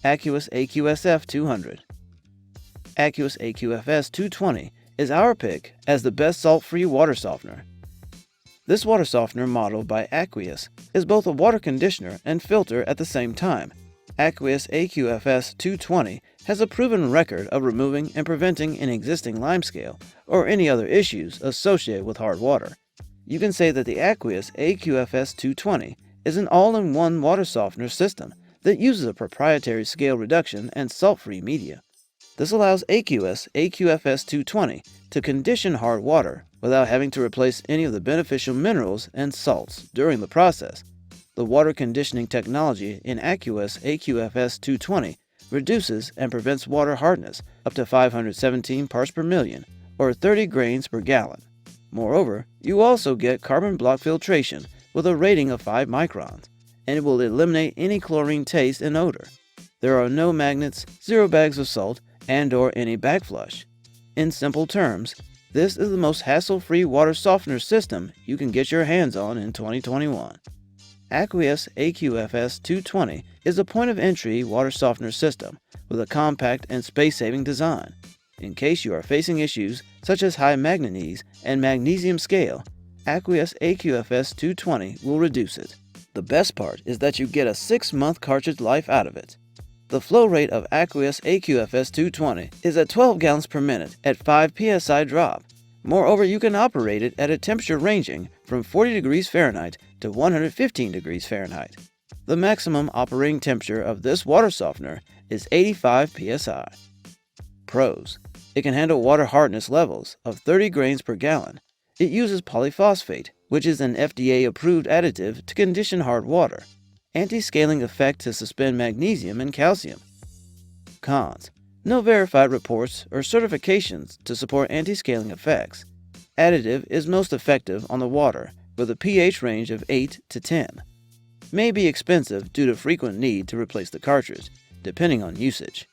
Aquios AQFS200. Aquios AQFS220 is our pick as the best salt-free water softener. This water softener, modeled by Aquios, is both a water conditioner and filter at the same time. Aquios AQFS220 has a proven record of removing and preventing an existing limescale or any other issues associated with hard water. You can say that the Aquios AQFS220 is an all-in-one water softener system that uses a proprietary scale reduction and salt-free media. This allows Aquios AQFS220 to condition hard water without having to replace any of the beneficial minerals and salts during the process. The water conditioning technology in Aquios AQFS220 reduces and prevents water hardness up to 517 parts per million, or 30 grains per gallon. Moreover, you also get carbon block filtration with a rating of 5 microns, and it will eliminate any chlorine taste and odor. There are no magnets, 0 bags of salt, and/or any backflush. In simple terms, this is the most hassle-free water softener system you can get your hands on in 2021. Aquios AQFS220 is a point-of-entry water softener system with a compact and space-saving design. In case you are facing issues such as high manganese and magnesium scale, Aquios AQFS220 will reduce it. The best part is that you get a 6-month cartridge life out of it. The flow rate of Aquios AQFS220 is at 12 gallons per minute at 5 psi drop. Moreover, you can operate it at a temperature ranging from 40 degrees Fahrenheit to 115 degrees Fahrenheit. The maximum operating temperature of this water softener is 85 psi. Pros: it can handle water hardness levels of 30 grains per gallon. It uses polyphosphate, which is an FDA-approved additive to condition hard water. Anti-scaling effect to suspend magnesium and calcium. Cons: no verified reports or certifications to support anti-scaling effects. Additive is most effective on the water with a pH range of 8 to 10. May be expensive due to frequent need to replace the cartridge, depending on usage.